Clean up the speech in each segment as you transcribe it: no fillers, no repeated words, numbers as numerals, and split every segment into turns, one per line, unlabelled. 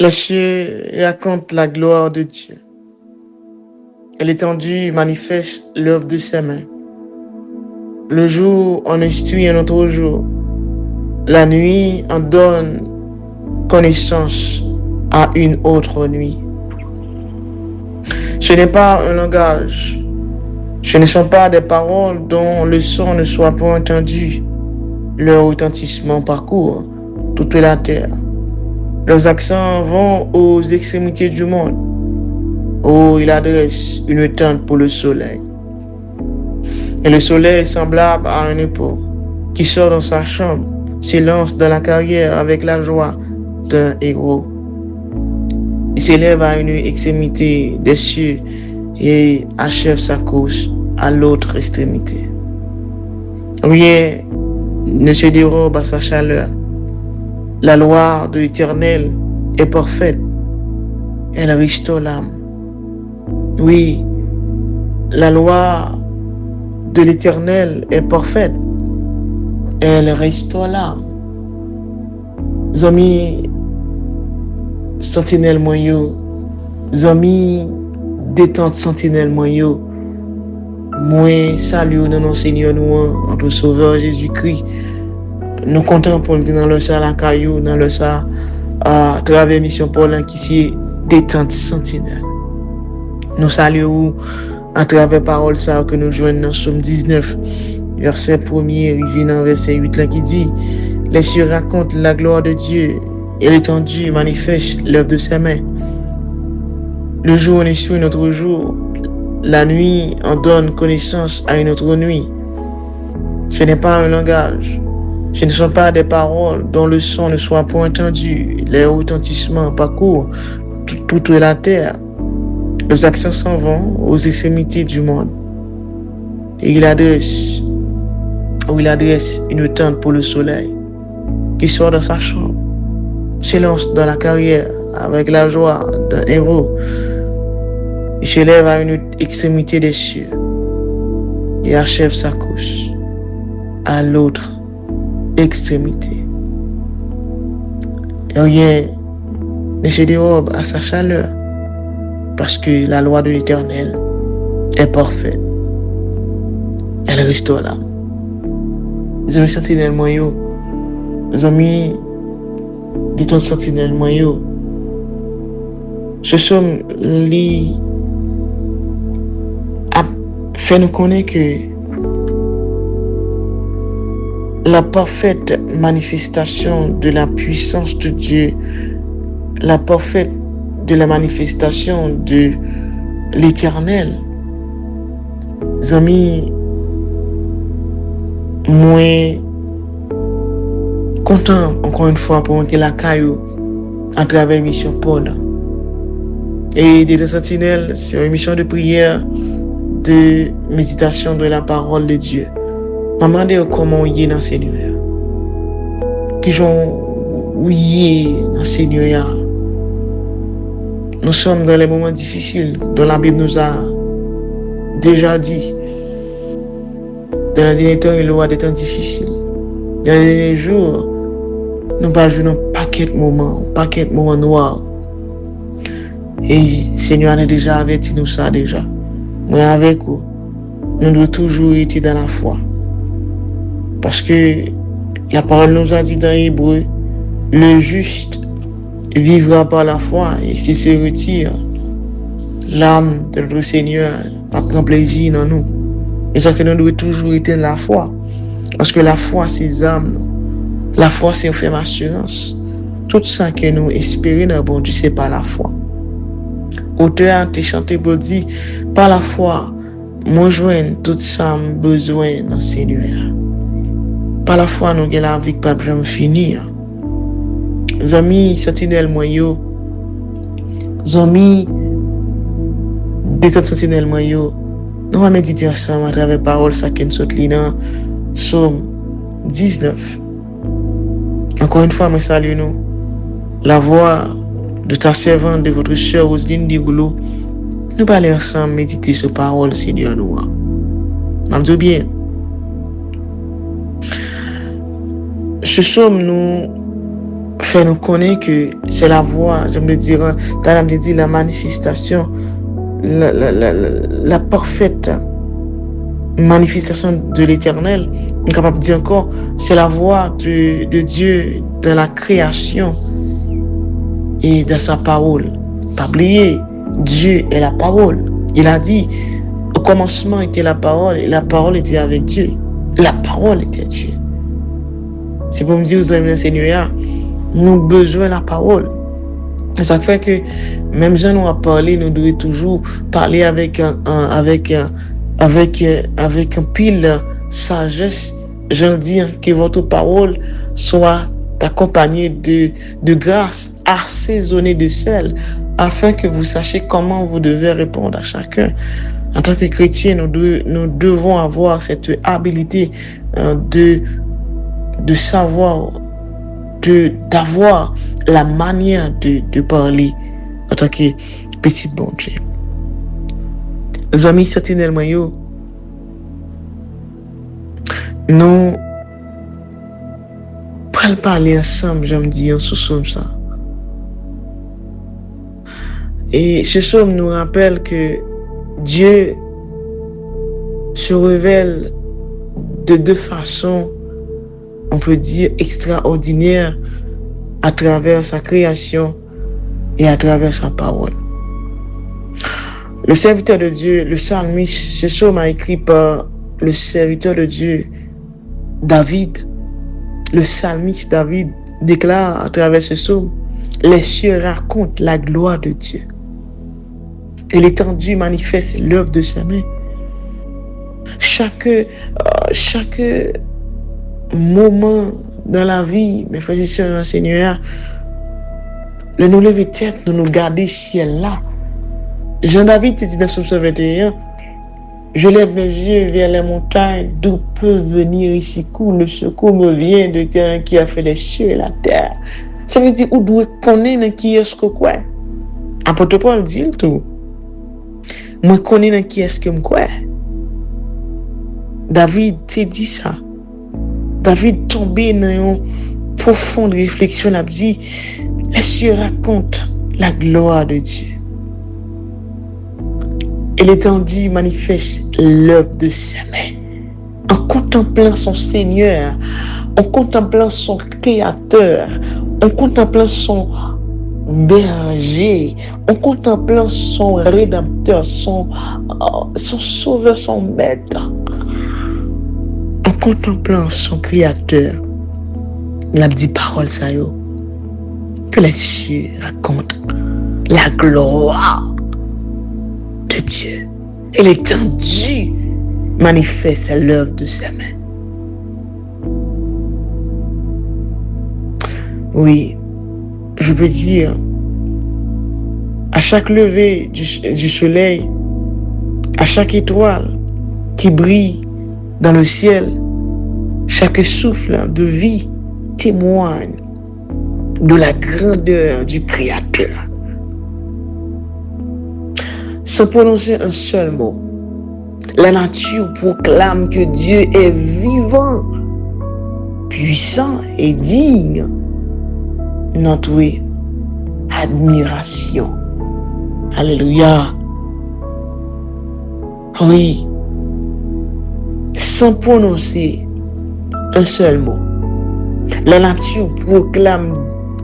Les cieux racontent la gloire de Dieu. Et l'étendue manifeste l'œuvre de ses mains. Le jour en instruit un autre jour. La nuit en donne connaissance à une autre nuit. Ce n'est pas un langage. Ce ne sont pas des paroles dont le son ne soit pas entendu. Leur retentissement parcourt toute la terre. Leurs accents vont aux extrémités du monde. Oh, il adresse une tente pour le soleil. Et le soleil est semblable à un époux qui sort dans sa chambre, s'élance dans la carrière avec la joie d'un héros. Il s'élève à une extrémité des cieux et achève sa course à l'autre extrémité. Rien ne se dérobe à sa chaleur. La loi de l'Éternel est parfaite. Elle restaure l'âme. Oui, la loi de l'Éternel est parfaite. Elle restaure l'âme. Zami sentinelle moyo, zami détente sentinelle moyo. Moi salut dans nos Seigneur nous, notre Sauveur Jésus-Christ. Nous comptons pour nous dans le ça la caillou, dans le ça à travers mission Paul qui c'est détente sentinelle. Nous saluons à travers parole ça que nous joignons dans Somme 19, verset 1er, arrivé dans verset 8 là qui dit: les cieux racontent la gloire de Dieu et l'étendue manifeste l'œuvre de ses mains. Le jour en instruit notre jour, la nuit en donne connaissance à une autre nuit. Ce n'est pas un langage. Ce ne sont pas des paroles dont le son ne soit pas entendu. Les retentissements parcourent toute la terre. Les accents s'en vont aux extrémités du monde. Et il adresse une tente pour le soleil qui sort de sa chambre, s'élance dans la carrière avec la joie d'un héros. Il s'élève à une extrémité des cieux et achève sa course à l'autre extrémité. Et rien ne se dérobe à sa chaleur parce que la loi de l'Éternel est parfaite. Elle restaure l'âme. Les amis sentinelles moyaux, les amis des temps sentinelles moyaux, ce sont les fait nous connaître que la parfaite manifestation de la puissance de Dieu, la parfaite de la manifestation de l'Éternel, amis, moi content encore une fois pour monter la caillou à travers mission Paul. Et des sentinelles, c'est une mission de prière, de méditation de la parole de Dieu. Maman dit comment il est dans le Seigneur. Qui sont oui dans le Seigneur. Nous sommes dans les moments difficiles dont la Bible nous a déjà dit. Dans les derniers temps, il y aura des temps difficiles. Dans les derniers jours, nous pas jouer un paquet de moments noirs. Et le Seigneur a déjà averti nous ça déjà. Mais avec vous, nous devons toujours être dans la foi. Parce que la parole nous a dit dans Hébreu, le juste vivra par la foi, et s'il se retire, l'âme de notre Seigneur va prendre plaisir dans nous. Et ça que nous devons toujours être dans la foi. Parce que la foi, c'est âme. La foi, c'est une ferme assurance. Tout ça que nous espérons dans bon Dieu, c'est par la foi. Auteur a chanté pour dire, par la foi, moi joigne tout ça besoin dans le Seigneur. Par la foi, nous avons la vie qui ne peut jamais finir. Amis, sentinelle moyo, amis, détente sentinelle moyo, nous allons méditer ensemble à travers parole ça qui nous lit dans Somme 19. Encore une fois, je salue nous. La voix de ta servante, de votre sœur Roselyne Digoulou. Nous allons ensemble méditer sur parole, Seigneur nous. Nous disons bien. Ce somme nous fait nous connaître que c'est la voie, je me dire, la manifestation, la parfaite manifestation de l'Éternel. On est capable de dire encore, c'est la voie de Dieu dans la création et dans sa parole. Pas oublier, Dieu est la parole. Il a dit, au commencement était la parole et la parole était avec Dieu. La parole était Dieu. C'est pour me dire aux amis, Seigneur, nous avons besoin de la parole. Ça fait que même si nous a parlé, nous devons toujours parler avec un pile sagesse. Je dis que votre parole soit accompagnée de grâce, assaisonnée de sel, afin que vous sachiez comment vous devez répondre à chacun. En tant que chrétien, nous devons avoir cette habilité de savoir, d'avoir la manière de parler en tant que petite bon Dieu. Les amis sentinelles maillot, nous pourrons parler ensemble, je me dis, en ce somme ça. Et ce somme nous rappelle que Dieu se révèle de deux façons, on peut dire extraordinaires, à travers sa création et à travers sa parole. Le serviteur de Dieu, le psalmiste, ce psaume a écrit par le serviteur de Dieu, David. Le psalmiste David déclare à travers ce psaume, les cieux racontent la gloire de Dieu. Et l'étendue manifeste l'œuvre de sa main. Chaque moment dans la vie, mes frères et sœurs dans le Seigneur, le nous lever tête, nous garder ciel là. Jean-David te dit dans Psaume 21, je lève les yeux vers les montagnes, d'où peut venir ici le secours me vient de l'Éternel qui a fait les cieux et la terre. Ça veut dire, où doit connaître qui est-ce que quoi? Apôtre Paul dit tout. Moi connais qui est-ce que me quoi? David te dit ça. David tombé dans une profonde réflexion, il a dit, les cieux racontent la gloire de Dieu. Et l'étendue manifeste l'œuvre de sa main. En contemplant son Seigneur, en contemplant son Créateur, en contemplant son berger, en contemplant son Rédempteur, son Sauveur, son Maître, en contemplant son Créateur, il a dit parole ça yo, que les cieux racontent la gloire de Dieu. Et l'étendue manifeste l'œuvre de sa main. Oui, je peux dire, à chaque lever du soleil, à chaque étoile qui brille dans le ciel, chaque souffle de vie témoigne de la grandeur du Créateur. Sans prononcer un seul mot, la nature proclame que Dieu est vivant, puissant et digne. Notre admiration. Alléluia. Oui. Sans prononcer un seul mot, la nature proclame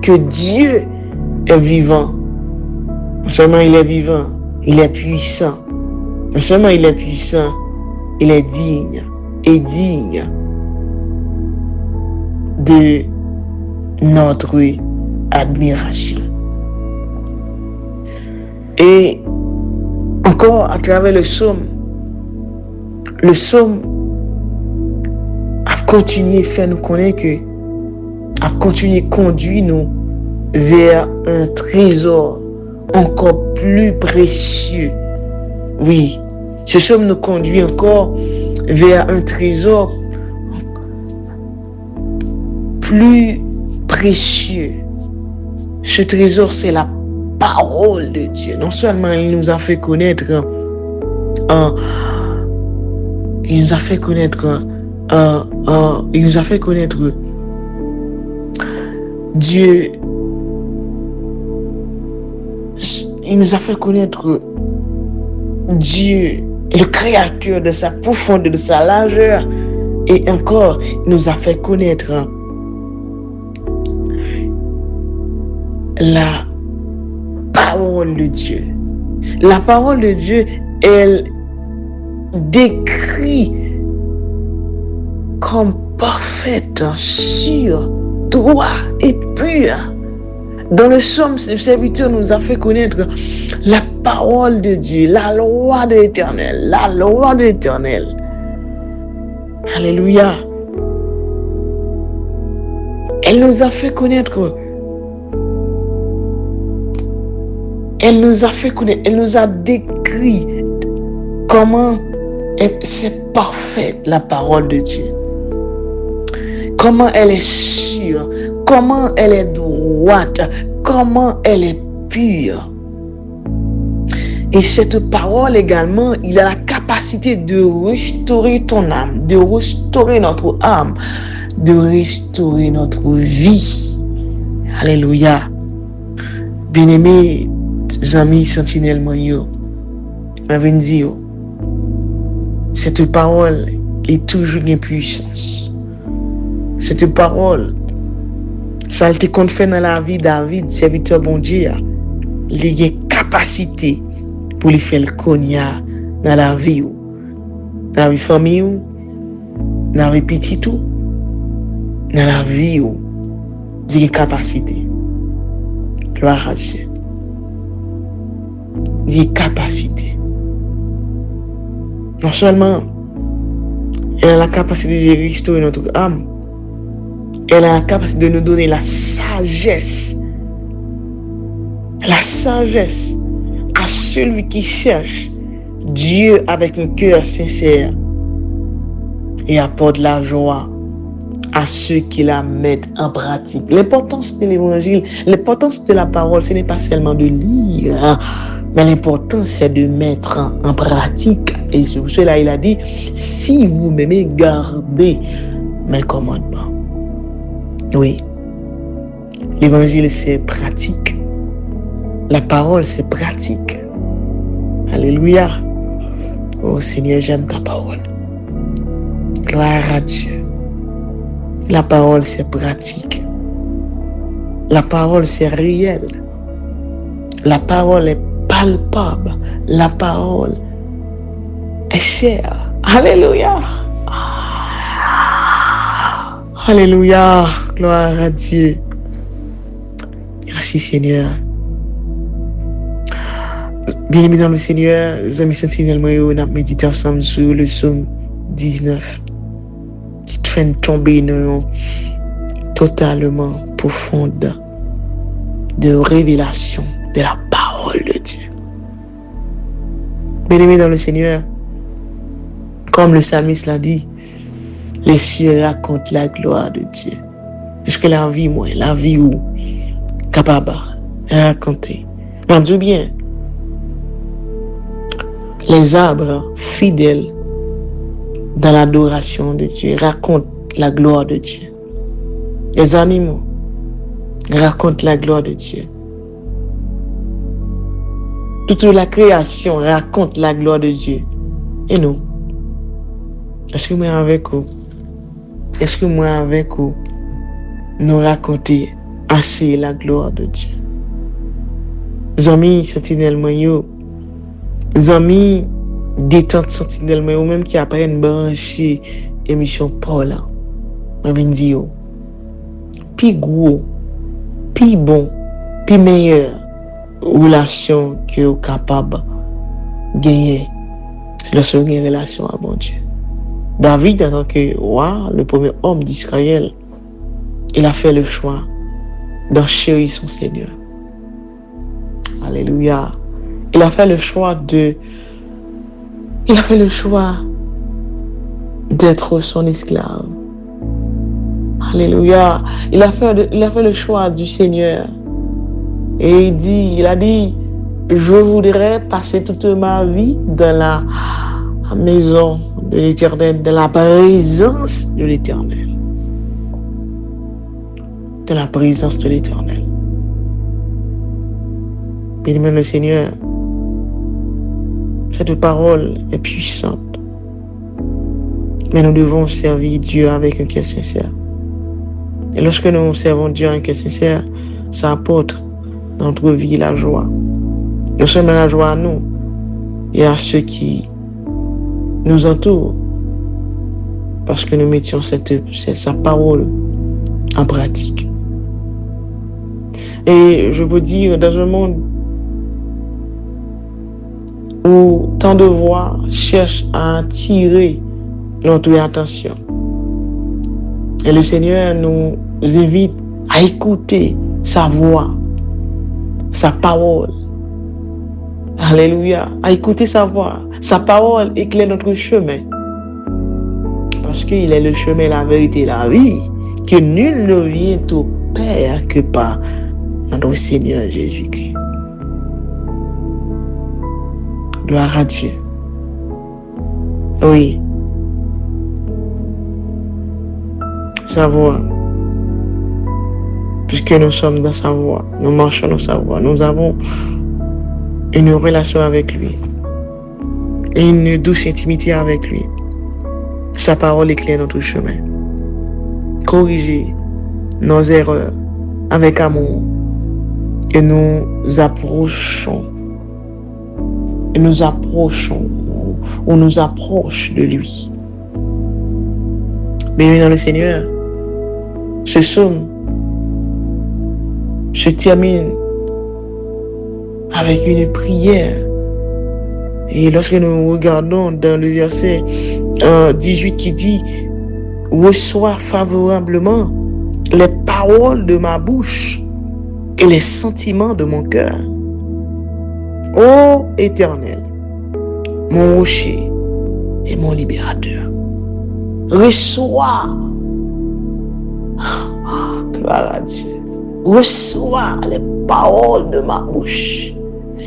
que Dieu est vivant. Non seulement il est vivant, il est puissant. Non seulement il est puissant, il est digne de notre admiration. Et encore à travers le psaume a continué à faire nous connaître que, a continué à conduire nous vers un trésor encore plus précieux. Oui, ce psaume nous conduit encore vers un trésor plus précieux. Ce trésor, c'est la parole de Dieu. Non seulement il nous a fait connaître Dieu Il nous a fait connaître Dieu, le créateur de sa profondeur, de sa largeur. Et encore, il nous a fait connaître la parole de Dieu. La parole de Dieu, elle décrit comme parfaite, sûre, droit et pure. Dans le psaume, le serviteur nous a fait connaître la parole de Dieu, la loi de l'Éternel, la loi de l'Éternel. Alléluia. Elle nous a fait connaître. Elle nous a décrit comment c'est parfaite la parole de Dieu. Comment elle est sûre, comment elle est droite, comment elle est pure. Et cette parole également, il a la capacité de restaurer ton âme, de restaurer notre âme, de restaurer notre vie. Alléluia. Bien-aimés, amis sentinelles moyo, m'avait dit, cette parole est toujours une puissance. Cette parole, ça a été fait dans la vie de David, serviteur bon Dieu, il a une capacité pour lui faire le cognac dans la vie, dans la vie famille, dans la vie petit, dans la vie, il a une capacité. Gloire à Dieu. Il a une capacité. Non seulement elle a la capacité de restaurer notre âme, elle a la capacité de nous donner la sagesse. La sagesse à celui qui cherche Dieu avec un cœur sincère et apporte la joie à ceux qui la mettent en pratique. L'importance de l'évangile, l'importance de la parole, ce n'est pas seulement de lire, mais l'important c'est de mettre en pratique. Et c'est pour cela il a dit, si vous m'aimez, gardez mes commandements. Oui, l'évangile c'est pratique. La parole c'est pratique. Alléluia. Oh Seigneur, j'aime ta parole. Gloire à Dieu. La parole c'est pratique. La parole c'est réel. La parole est palpable. La parole est chère. Alléluia. Alléluia. Gloire à Dieu. Merci Seigneur. Bien-aimés dans le Seigneur, les amis sentinelles, nous avons médité ensemble sur le psaume 19 qui te fait tomber dans totalement profonde de révélation de la parole de Dieu. Bien-aimés dans le Seigneur, comme le psalmiste l'a dit, les cieux racontent la gloire de Dieu. Parce que la vie, la vie où capable de raconter. Mais dis bien, les arbres fidèles dans l'adoration de Dieu racontent la gloire de Dieu. Les animaux racontent la gloire de Dieu. Toute la création raconte la gloire de Dieu. Et nous, est-ce que moi avec vous, nous raconter assez la gloire de Dieu? Amis sentinelles moyo, amis détente sentinelles moyo, même qui apprennent brancher émission Paul, je vais dire, plus gros, plus bon, plus meilleur relation que vous capable de gagner lorsque vous avez une relation à mon Dieu. David, en tant que roi, le premier homme d'Israël, il a fait le choix d'enchérir son Seigneur. Alléluia. Il a fait le choix d'être son esclave. Alléluia. Il a fait le choix du Seigneur. Et il a dit, je voudrais passer toute ma vie dans la maison de l'Éternel, dans la présence de l'Éternel. Dans la présence de l'Éternel. Bien-aimé le Seigneur, cette parole est puissante. Mais nous devons servir Dieu avec un cœur sincère. Et lorsque nous servons Dieu avec un cœur sincère, ça apporte dans notre vie la joie. Non seulement la joie à nous et à ceux qui nous entourent, parce que nous mettions sa parole en pratique. Et je veux dire, dans un monde où tant de voix cherchent à attirer notre attention, et le Seigneur nous invite à écouter sa voix, sa parole. Alléluia. À écouter sa voix. Sa parole éclaire notre chemin. Parce qu'il est le chemin, la vérité et la vie. Que nul ne vient au Père que par notre Seigneur Jésus-Christ. Gloire à Dieu. Oui. Sa voix. Puisque nous sommes dans sa voix, nous marchons dans sa voix, nous avons une relation avec lui et une douce intimité avec lui. Sa parole éclaire notre chemin. Corriger nos erreurs avec amour et nous approchons ou nous approche de lui. Bien dans le Seigneur, ce psaume se termine avec une prière. Et lorsque nous regardons dans le verset 18 qui dit « Reçois favorablement les paroles de ma bouche et les sentiments de mon cœur. Ô Éternel, mon rocher et mon libérateur, reçois, gloire à Dieu, reçois les paroles de ma bouche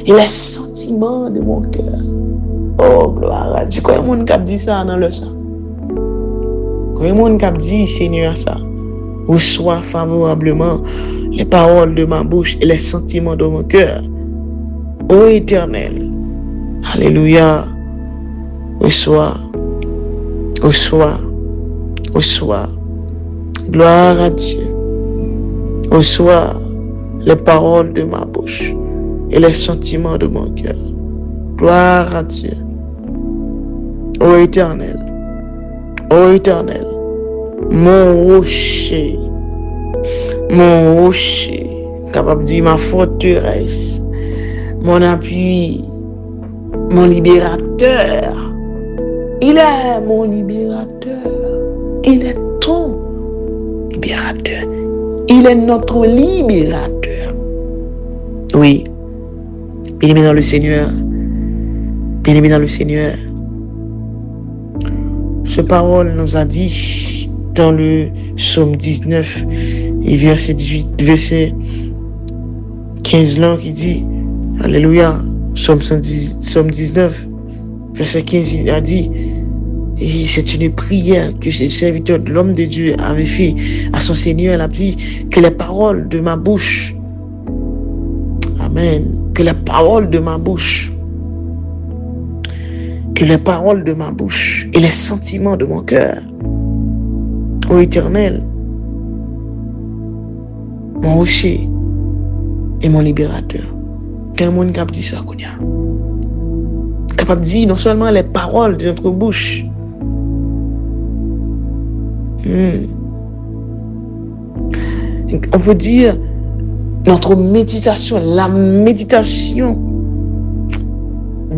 et les sentiments de mon cœur. Oh, gloire à Dieu. Quand il y a un qui dit ça dans le sang, quand il y a un qui dit Seigneur ça, reçois favorablement les paroles de ma bouche et les sentiments de mon cœur. Ô Éternel, alléluia, reçois, reçois, reçois, gloire à Dieu. Reçois les paroles de ma bouche et les sentiments de mon cœur. Gloire à Dieu. Ô Éternel, mon rocher, capable de dire ma forteresse, mon appui, mon libérateur. Il est mon libérateur. Il est ton libérateur. Il est notre libérateur. Oui. Bien-aimé dans le Seigneur. Bien-aimé dans le Seigneur. Ce parole nous a dit dans le psaume 19 et verset 18, verset 15 là qui dit alléluia, psaume 19, verset 15, il a dit, et c'est une prière que le serviteur de l'homme de Dieu avait fait à son Seigneur. Il a dit que les paroles de ma bouche, amen, que les paroles de ma bouche et les sentiments de mon cœur, ô Éternel, mon rocher et mon libérateur. Quel monde qui a dit ça, Konya? Capable de dire non seulement les paroles de notre bouche. On peut dire notre méditation, la méditation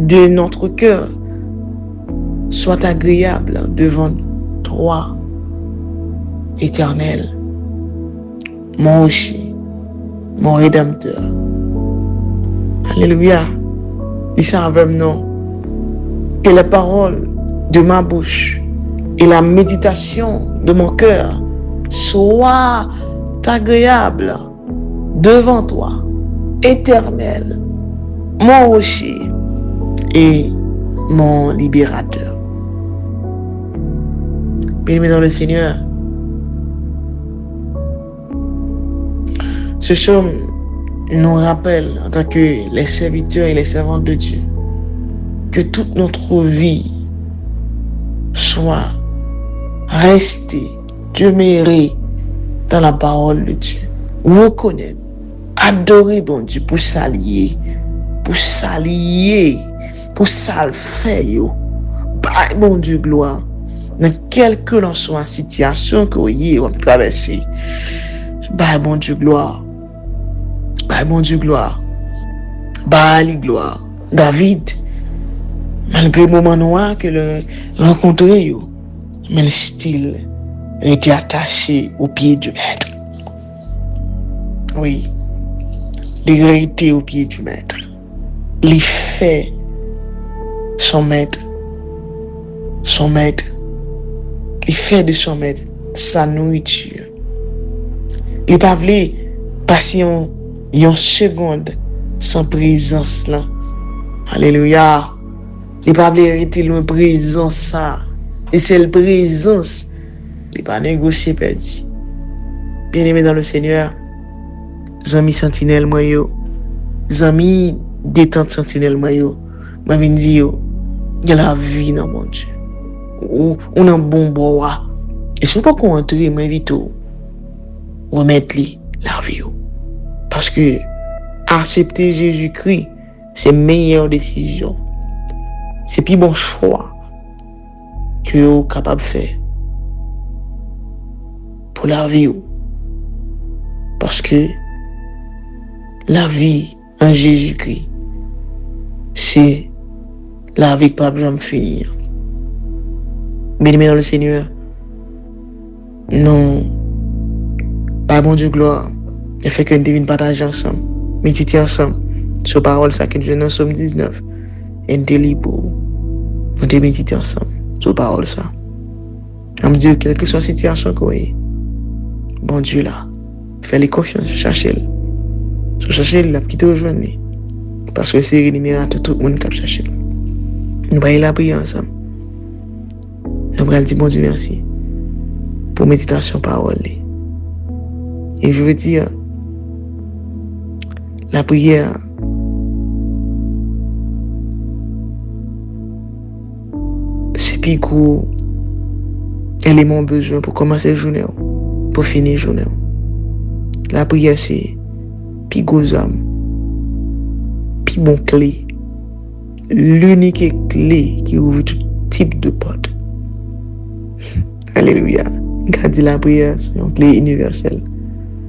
de notre cœur soit agréable devant toi, Éternel, mon rocher, mon rédempteur. Alléluia. Dis ça avec nous. Que les paroles de ma bouche et la méditation de mon cœur soient agréables devant toi, Éternel, mon rocher et mon libérateur. Bien-aimé dans le Seigneur, ce psaume nous rappelle en tant que les serviteurs et les servantes de Dieu que toute notre vie soit restée, demeurée dans la parole de Dieu. Reconnaître, adorer bon Dieu pour s'allier, pour s'allier, pour s'alfer, bah, bon Dieu, gloire. Dans quelle que soit la situation que vous avez traversée, bah, bon Dieu, gloire. Bah, bon Dieu, gloire. Bah, lui, gloire. David, malgré le moment noir que le rencontré, mais le style était attaché au pied du maître. Oui, il était au pied du maître. Il fait son maître. Il fait de son maître sa nourriture. Il n'a pas voulu passer une seconde sans présence là. Alléluia. Il n'a pas voulu arrêter la présence ça. Et c'est la présence. Il n'a pas négocié perdu. Bien-aimé dans le Seigneur, amis sentinelle moi yo, amis détente sentinelle moi yo, moi viens dire il y a la vie dans mon Dieu. On a bon bois. Et je ne sais pas qu'on entre, mais vite remettre la vie. Parce que accepter Jésus-Christ, c'est la meilleure décision. C'est plus bon choix que vous êtes capable de faire pour la vie. Parce que la vie en Jésus-Christ, c'est la vie qui ne peut jamais finir. Bien-aimé dans le Seigneur, non, pas bon Dieu gloire, il fait que nous devons partager ensemble, méditer ensemble sur la parole ça que nous dans Somme 19, et nous libre, nous devons méditer ensemble sur la parole ça. On me dit quelle que soit la situation que vous avez, bon Dieu là, fais-lui confiance, cherchez-le. Si vous cherchez, il a quitté rejoindre. Parce que c'est rémunéré tout le monde qui a cherché. Nous allons la prier ensemble. Nous allons dire bon Dieu merci pour méditation parole. Et je veux dire, la prière, c'est plus gros élément besoin pour commencer la journée, pour finir la journée. La prière, c'est plus gros âme, plus bon clé, l'unique clé qui ouvre tout type de porte. Alléluia. Quand dit la prière, c'est une clé universelle.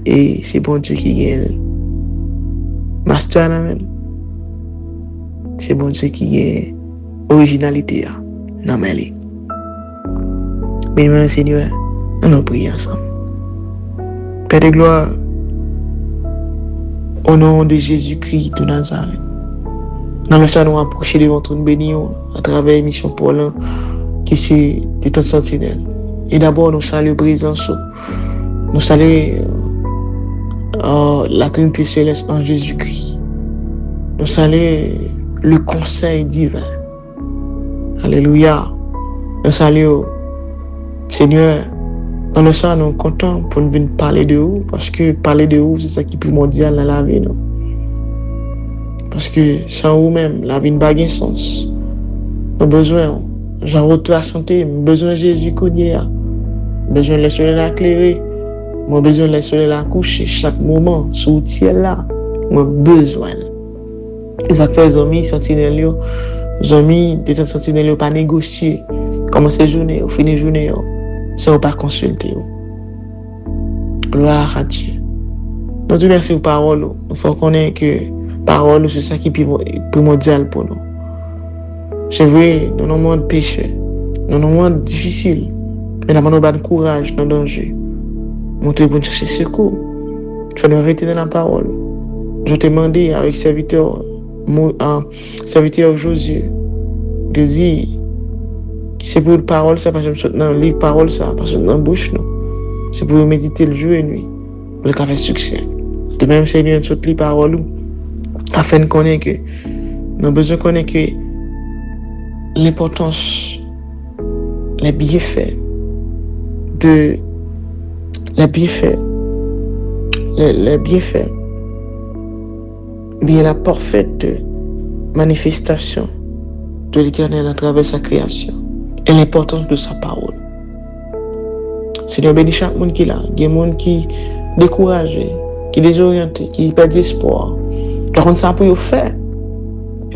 Et c'est bon Dieu qui gagne. Master même. C'est bon Dieu qui gagne originalité. Non mais bien Seigneur, on nous prie ensemble. Père de gloire, au nom de Jésus-Christ de Nazareth, nous nous approcher de votre béni à travers l'émission Paul qui c'est de toute sentinelle. Et d'abord, nous saluons la présence, nous saluons la Trinité céleste en Jésus-Christ. Nous saluons le conseil divin. Alléluia. Nous saluons, Seigneur, dans le sang, nous sommes contents pour nous venir parler de vous, parce que parler de vous, c'est ça qui est primordial dans la vie. Non? Parce que sans vous-même, la vie n'a pas de sens. Nous avons besoin, j'ai retour à santé, nous avons besoin de Jésus Christ, nous avons besoin de le soleil éclairé, nous avons besoin de le soleil coucher chaque moment, sous le ciel là, nous avons besoin. Et ça fait les amis sentinelles, les amis de sentinelles pas négocier, commencer la journée, finir la journée. Si on ne pas consulter. Gloire à Dieu. Nous te merci pour la parole. Il faut connaître que la parole, c'est ça qui est primordial pour nous. C'est vrai, nous avons un monde péché. Nous avons un monde difficile. Mais nous avons un courage dans le danger. Nous devons chercher secours. Il faut nous arrêter dans la parole. Je te demande avec serviteur Josué de dire c'est pour la parole, ça, parce que dans le livre parole, ça, parce que dans la bouche, non. C'est pour méditer le jour et la nuit, pour le faire succès. De même, Seigneur, nous les paroles, afin de connaître que, nous avons besoin de connaître que l'importance, les bienfaits, les bienfaits bien la parfaite manifestation de l'Éternel à travers sa création et l'importance de sa parole. Seigneur, bénis chaque monde qui est là. Il y a des gens qui sont découragés, qui sont désorientés, qui perdent espoir. Par contre, ça peut faire.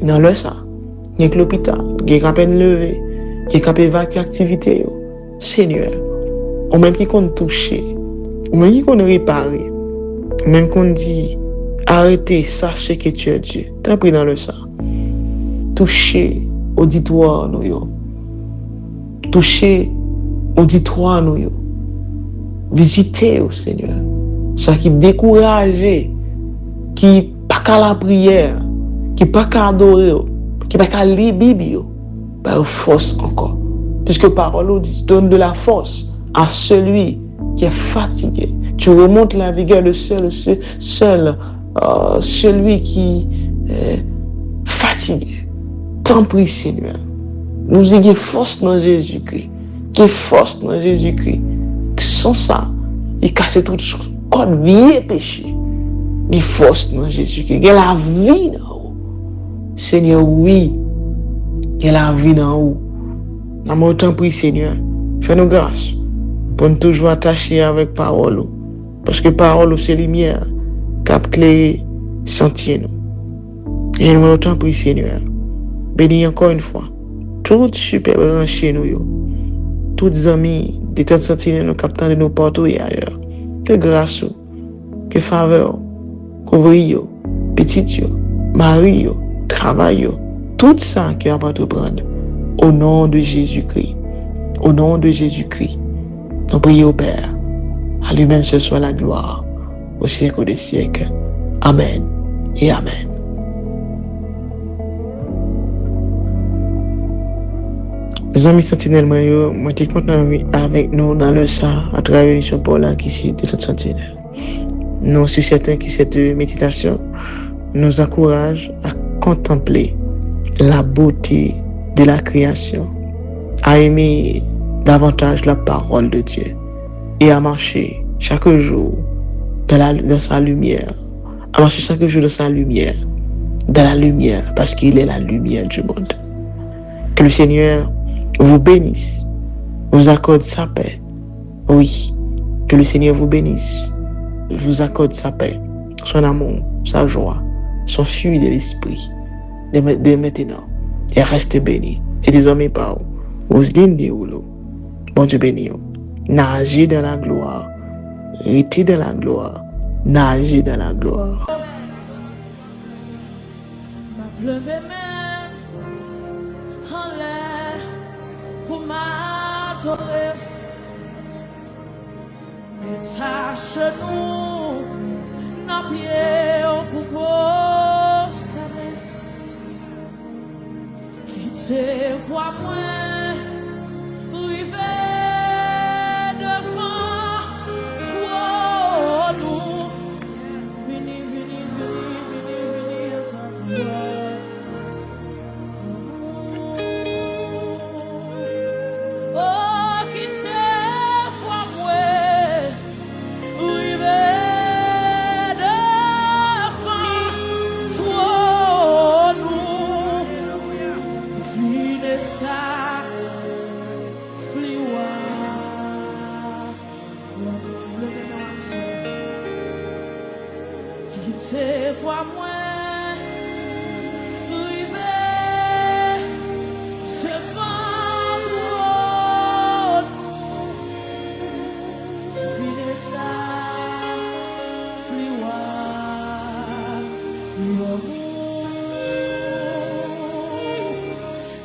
Dans le ça, il y a l'hôpital, il y a peine levé, il y a évacuer l'activité. Seigneur, ou même qui compte toucher, ou même qui compte réparer, ou même qu'on dit arrêtez, sachez que tu es Dieu. T'as pris dans le ça. Toucher auditoire nous yo. Toucher auditoire nous yo. Visiter au Seigneur. Ça qui découragé, qui pas qu'à la prière, qui pas qu'à adorer, qui pas qu'à lire Bible, par force encore. Puisque parole dit donne de la force à celui qui est fatigué. Tu remontes la vigueur de celui qui est fatigué. T'en prie, Seigneur. Nous ayons force dans Jésus-Christ. Qui est force dans Jésus-Christ. Sans ça, il casse tout code vieux péché. Il y a force dans Jésus-Christ. Il y a la vie dans vous. Seigneur, oui. Il y a la vie dans vous. Nous autant prie, Seigneur. Fais-nous grâce pour nous toujours attacher avec parole. Parce que parole, c'est lumière qui a éclairé sentier nous. Et nous autant prie, Seigneur. Bénis encore une fois. Tout super branché nous. Toutes amis des têtes sentinelles nous captant de nous partout et ailleurs. Que grâce, que faveur, couvrir, petit, mari, travail, tout ça qui a pas tout prendre. Au nom de Jésus-Christ. Au nom de Jésus-Christ. Nous prions au Père. À lui-même ce soit la gloire au siècle des siècles. Amen et Amen. Les amis sentinelles, moi, je suis content avec nous dans le char à travers l'émission Paula qui est de toute sentinelle. Nous sommes certains que cette méditation nous encourage à contempler la beauté de la création, à aimer davantage la parole de Dieu et à marcher chaque jour dans sa lumière, à marcher chaque jour dans sa lumière, dans la lumière, parce qu'il est la lumière du monde. Que le Seigneur vous bénisse, vous accorde sa paix. Oui, que le Seigneur vous bénisse, vous accorde sa paix, son amour, sa joie, son fruit de l'esprit, dès maintenant, et restez bénis. Et désormais par vous dites bon Dieu béni, nagez dans la gloire, restez dans la gloire, nagez dans la gloire.
Détache-nous dans pied pour poster. Quittez voix moins, rivez devant toi nous. Vini, oh, quittez voix moins. C'est fois moins rivé, c'est vent nous vide ça, pliwa,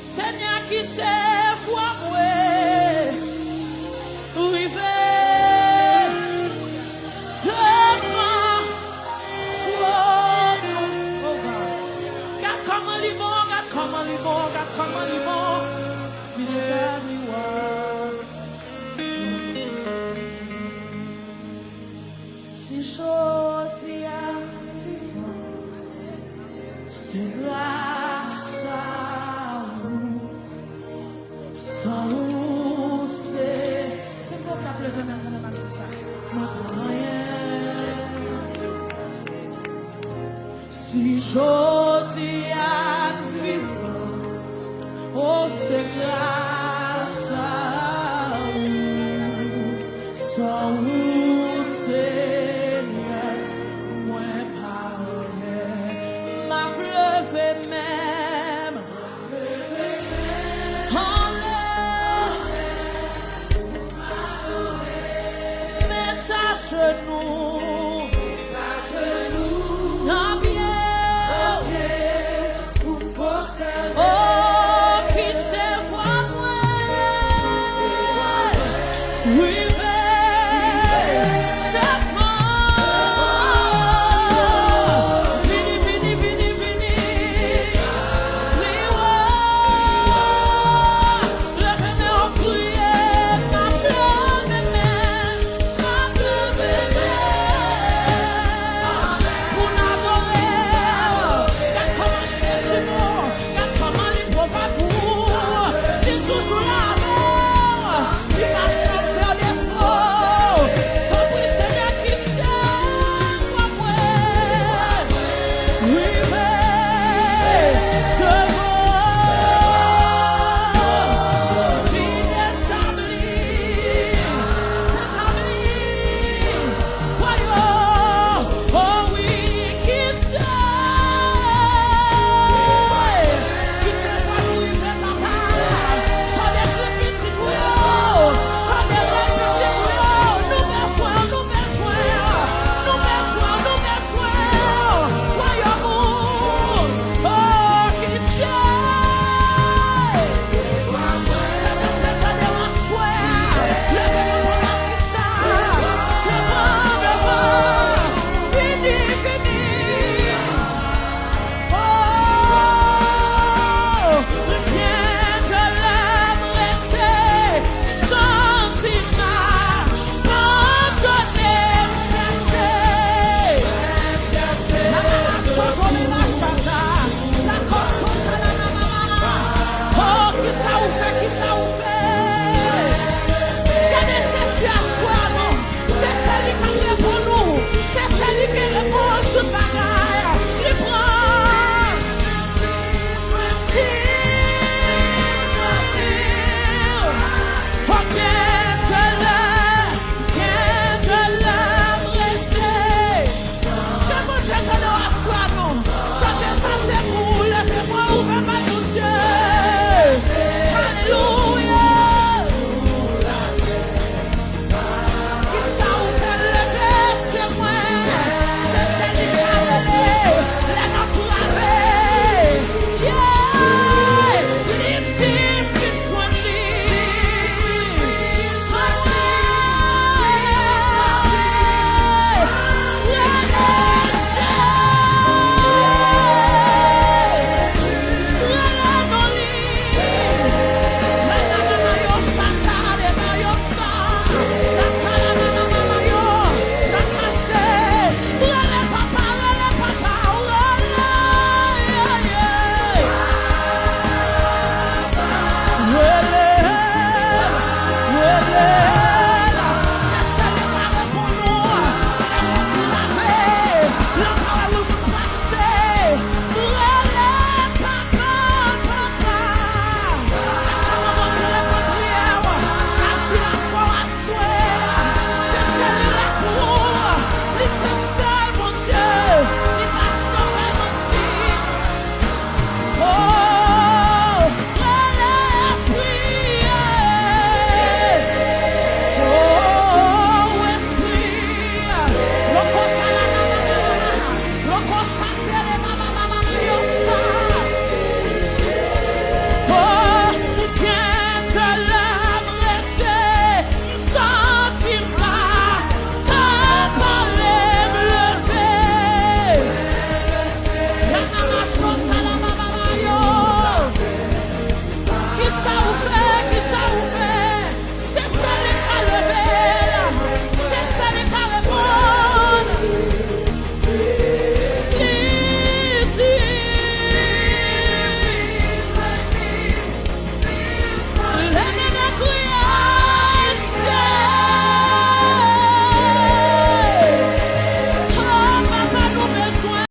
Seigneur qui c'est fois moins rivé. Si j'ose à vivre, c'est grâce à vous. Sans vous, c'est toi qui as pleuré maintenant, c'est ça. Moi, rien. Si Jodi à vivre, oh c'est grâce à vous, sans vous Seigneur, moi parler, m'a pleuvé même, en l'air, mets à genoux.